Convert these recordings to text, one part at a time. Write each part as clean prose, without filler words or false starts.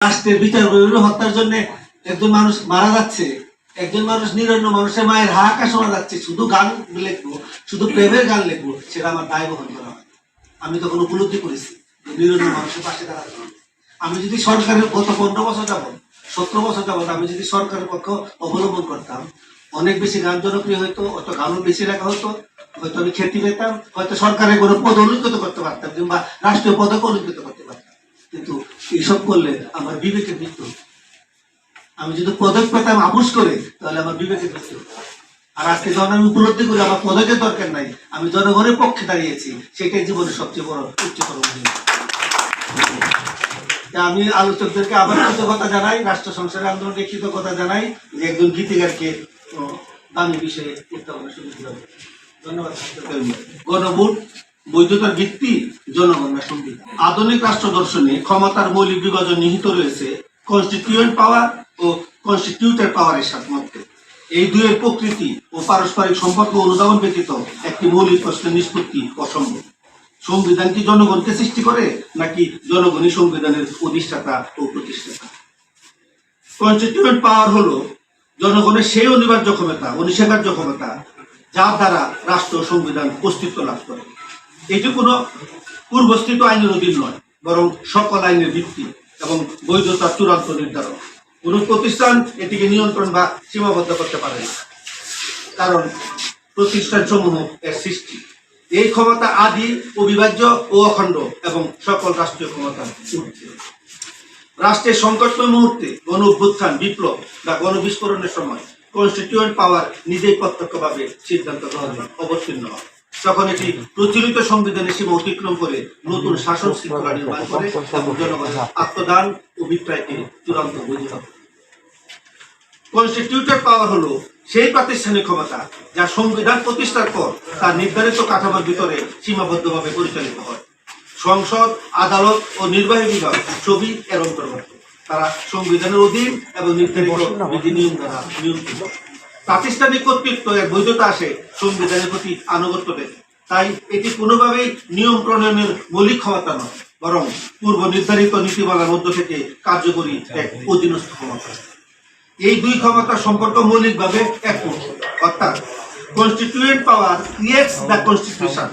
রাষ্ট্রের বিচার হত্যার জন্য একজন মানুষ মারা যাচ্ছে, একজন মানুষ নিরন্ন মানুষের মায়ের হাহাকার শোনা যাচ্ছে, শুধু গান লিখবো, শুধু প্রেমের গান লিখবো, সেটা আমার দায় বহন করা হয়। আমি তখন উপলব্ধি করেছি নিরন্ন মানুষের পাশে দাঁড়াতে হবে। আমি যদি সরকারের গত 15 বছর যাবত 17 বছর যাবত আমি যদি সরকারের পক্ষ অবলম্বন করতাম, অনেক বেশি গান জনপ্রিয় হইতো, অত গানও বেশি লেখা হতো, হয়তো আমি খ্যাতি পেতাম, হয়তো সরকারের কোনো পদ অলঙ্কিত করতে পারতাম কিংবা রাষ্ট্রীয় পদক অলঙ্কিত করতে পারতাম। কিন্তু এইসব করলে আমার বিবেকের মৃত্যু। আমি যদি পদক পেতাম আপোষ করে, তাহলে আমার বিবেকের মৃত্যু। আর আজকে যখন আমি উপলব্ধি করি আমার পদকের দরকার নাই, আমি জনগণের পক্ষে দাঁড়িয়েছি, সেটাই জীবনের সবচেয়ে বড় উচ্চতর অভিযোগ। আমি আলোচকদেরকে আবার কৃতজ্ঞতা জানাই, রাষ্ট্র সংস্কার আন্দোলনকে কৃতজ্ঞতা জানাই যে একজন গীতিকারকে দামি বিষয়ে উত্থাপনের সুযোগ দিল। ধন্যবাদ। গণভোট বৈধতার ভিত্তি জনগণ না সংবিধান। আধুনিক রাষ্ট্র দর্শনে ক্ষমতার মৌলিক বিভাজন নিহিত রয়েছে কনস্টিটিউয়েন্ট পাওয়ার ও কনস্টিটিউটেড পাওয়ারের মধ্যে। এই দুয়ের প্রকৃতি ও পারস্পরিক সম্পর্ক অনুধাবন ব্যতীত একটি মৌলিক প্রশ্নের নিষ্পত্তি অসম্ভব। সংবিধান কি জনগণকে সৃষ্টি করে, নাকি জনগণই সংবিধানের অধিষ্ঠাতা ও প্রতিষ্ঠাতা? কনস্টিটিউয়েন্ট পাওয়ার হলো জনগণের সেই অনিবার্য ক্ষমতা, অনিষেধার্য ক্ষমতা, যার দ্বারা রাষ্ট্র সংবিধান অস্তিত্ব লাভ করে। এটি কোনো পূর্বস্থিত আইনের অধীন নয়, বরং সকল আইনের ভিত্তি এবং বৈধতার চূড়ান্ত নির্ধারণ। কোন প্রতিষ্ঠান এটিকে নিয়ন্ত্রণ বা সীমাবদ্ধ করতে পারে না, কারণ প্রতিষ্ঠান সমূহ এর সৃষ্টি। এই ক্ষমতা আদি, অবিভাজ্য ও অখণ্ড এবং সকল রাষ্ট্রীয় ক্ষমতা ঊর্ধ্বে। রাষ্ট্রের সংকটময় মুহূর্তে গণ অভ্যুত্থান, বিপ্লব বা গণবিস্ফোরণের সময় কনস্টিটিউয়েন্ট পাওয়ার নিজেই প্রত্যক্ষভাবে সিদ্ধান্ত গ্রহণে অবতীর্ণ হয়। তখন এটি প্রচলিত সংবিধানের সীমা অতিক্রম করে নতুন শাসন শৃঙ্খলা নির্মাণ করে এবং জনগণের আত্মদান অভিপ্রায়কে চূড়ান্ত বৈধ। কনস্টিটিউটেড পাওয়ার হলো সেই প্রাতিষ্ঠানিক ক্ষমতা যা সংবিধান প্রতিষ্ঠার পর তার নির্ধারিত কাঠামোর ভিতরে সীমাবদ্ধভাবে পরিচালিত হয়। সংসদ, আদালত ও নির্বাহী বিভাগ সবই এর অন্তর্গত। তারা সংবিধানের অধীন এবং নির্ধারিত বিধি নিয়ম দ্বারা নিয়ন্ত্রিত। প্রাতিষ্ঠানিক কর্তৃত্ব এর বৈধতা আসে সংবিধানের প্রতি আনুগত্য থেকে। তাই এটি কোনোভাবেই নিয়ম প্রণয়নের মৌলিক ক্ষমতা নয়, বরং পূর্ব নির্ধারিত নীতিমালার মধ্য থেকে কার্যকরী এক অধীনস্থ ক্ষমতা। এই দুই ক্ষমতার সম্পর্ক মৌলিকভাবে একমুখ, অর্থাৎ constituent power creates the constitution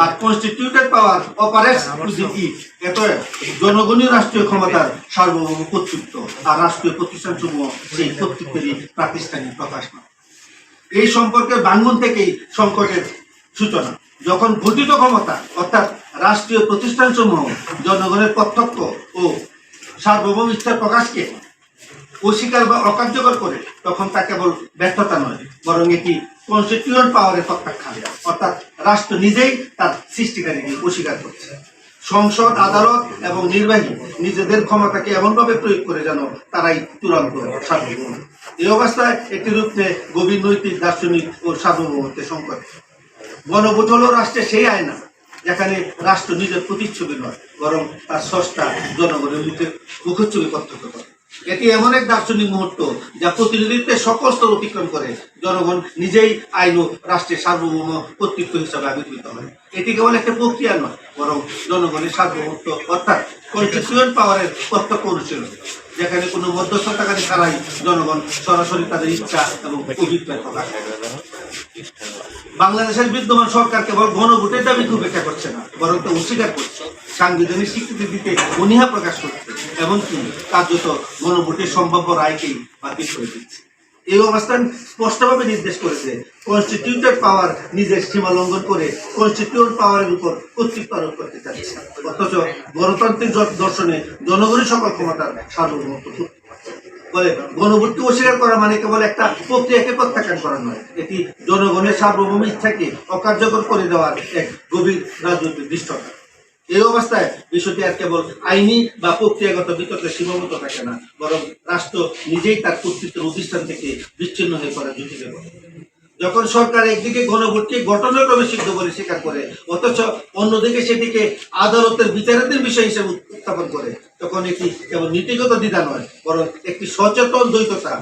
আর constituted power operates to the it. এতএব জনগণীয় রাষ্ট্রীয় ক্ষমতার সার্বভৌম কর্তৃত্ব আর রাষ্ট্রীয় প্রতিষ্ঠানসমূহ সেই কর্তৃত্বেরই প্রাতিষ্ঠানিক প্রকাশ নয়। এই সম্পর্কের ভাঙন থেকেই সংকটের সূচনা। যখন গঠিত ক্ষমতা অর্থাৎ রাষ্ট্রীয় প্রতিষ্ঠানসমূহ জনগণের প্রত্যক্ষ ও সার্বভৌম ইচ্ছার প্রকাশকে অস্বীকার বা অকার্যকর করে, তখন তা কেবল ব্যর্থতা নয়, বরং এটি কনস্টিটিউয়েন্ট পাওয়ারের প্রত্যাখ্যান, অর্থাৎ রাষ্ট্র নিজেই তার সৃষ্টিকারীকে অস্বীকার করছে। সংসদ, আদালত এবং নির্বাহী নিজেদের ক্ষমতাকে এমনভাবে প্রয়োগ করে যেন তারাই চূড়ান্ত সার্বভৌম। এই অবস্থায় একটি রূপ নেয় গভীর নৈতিক, দার্শনিক ও সার্বভৌমত্বের সংকট। গণভোট হল রাষ্ট্রের সেই আয়না যেখানে রাষ্ট্র নিজের প্রতিচ্ছবি নয়, বরং তার স্রষ্টা জনগণের মুখচ্ছবি প্রত্যক্ষ করে। এটি এমন এক দার্শনিক মুহূর্ত যা প্রতিনিধিত্বের সকল স্তর অতিক্রম করে জনগণ নিজেই আইন ও রাষ্ট্রের সার্বভৌম কর্তৃত্ব হিসাবে আবির্ভূত হয়। এটি কেবল একটা প্রক্রিয়া নয়, বরং জনগণের সার্বভৌমত্ব অর্থাৎ কনস্টিটিউয়েন্ট পাওয়ারের প্রত্যক্ষ অনুশীলন, যেখানে কোনো মধ্যস্থতাকারী ছাড়াই জনগণ সরাসরি তাদের ইচ্ছা এবং অভিপ্রায় প্রকাশ করে। বাংলাদেশের বিদ্যমান সরকার কেবল গণভোটের দাবিকে উপেক্ষা করছে না, বরং তা অস্বীকার করছে, সাংবিধানিক স্বীকৃতি দিতে অনীহা প্রকাশ করছে, এমনকি কার্যত গণভোটের সম্ভাব্য রায়কেই বাতিল করে দিচ্ছে। এই অবস্থান স্পষ্টভাবে নির্দেশ করেছে কনস্টিটিউটেড পাওয়ার নিজের সীমা লঙ্ঘন করে কনস্টিটিউয়েন্ট পাওয়ারের উপর কর্তৃত্ব আরোপ করতে চাচ্ছে, অথচ গণতান্ত্রিক দর্শনে জনগণই সকল ক্ষমতার সার্বভৌমত্ব বলে। গণভোটকে অস্বীকার করা মানে কেবল একটা প্রক্রিয়াকে প্রত্যাখ্যান করা নয়, এটি জনগণের সার্বভৌম ইচ্ছাকে অকার্যকর করে দেওয়ার এক গভীর রাজনৈতিক দৃষ্টতা। এই অবস্থায় বিষয়টি আর কেবল আইনি বা প্রক্রিয়াগত বিতর্কে সীমাবদ্ধ থাকে না, বরং রাষ্ট্র নিজেই তার কর্তৃত্বের অধিষ্ঠান থেকে বিচ্ছিন্ন হয়ে পড়ার ঝুঁকি দেবে। যখন সরকার একদিকে গণভোটকে ঘটনাক্রমে সিদ্ধ বলে স্বীকার করে, অথচ অন্যদিকে সেটিকে আদালতের বিচারাধীন বিষয় হিসেবে উত্থাপন করে, তখন এটি কেবল নীতিগত দ্বিধা নয়, বরং একটি সচেতন দ্বৈততা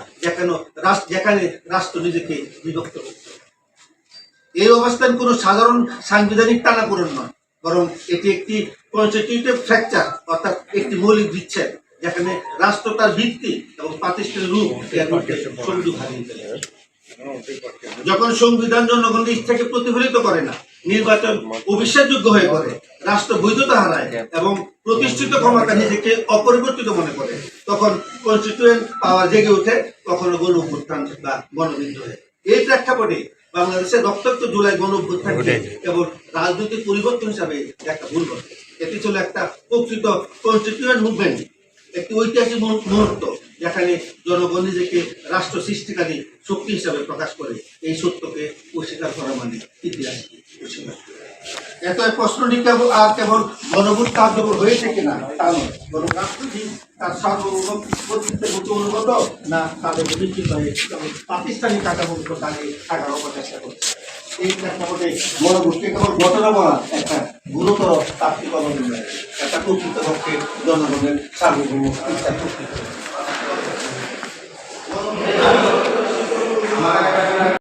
যেখানে রাষ্ট্র নিজেকে বিভক্ত করছে। এই অবস্থান কোনো সাধারণ সাংবিধানিক টানাপোড়েন নয়, বরং এটি একটি কনস্টিটিউটিভ ফ্র্যাকচার, অর্থাৎ একটি মৌলিক বিচ্ছেদ যেখানে রাষ্ট্র তার ভিত্তি এবং প্রাতিষ্ঠানিক রূপ এর মধ্যে সংযোগ হারিয়ে ফেলে। যখন সংবিধান জনগণের ইচ্ছাকে প্রতিফলিত করে না, নির্বাচন অবিশ্বাসযোগ্য হয়ে পড়ে, রাষ্ট্র বৈধতা হারায় এবং প্রতিষ্ঠিত ক্ষমতা নিজেকে অপরিবর্তিত মনে করে, তখন কনস্টিটিউয়েন্ট পাওয়ার জেগে ওঠে, কখনো গণ অভ্যুত্থান বা গণবিদ্রোহে। এই প্রেক্ষাপটে বাংলাদেশের রক্তাক্ত জুলাই গণ অভ্যুত্থানকে কেবল রাজনৈতিক পরিবর্তন হিসাবে একটা ভুল ঘটে। এটি ছিল একটা প্রকৃত কনস্টিটিউয়েন্ট মুভমেন্ট, একটি ঐতিহাসিক মুহূর্ত যেখানে জনগণ নিজেকে রাষ্ট্র সৃষ্টিকারী শক্তি হিসাবে প্রকাশ করে। এই সত্যকে অস্বীকার করা মানে ইতিহাস অস্বীকার করা। এত প্রশ্নটি কেবল গণভোট কার্যকর হয়েছে কিনা তা নয়, বরং রাষ্ট্রটি তার সার্বভৌম কর্তৃত্বের প্রতি অনুগত না তাদের বিচ্যুত হয়ে প্রাতিষ্ঠানিক কাঠামোর উপর দাঁড়িয়ে থাকার অপচেষ্টা করছে। এই প্রেক্ষাপটে গণভোটকে কেবল ঘটনা বলা একটা গুরুতর তাত্ত্বিক অবদান, একটা প্রকৃতপক্ষে জনগণের সার্বভৌম ইচ্ছা প্রকৃত।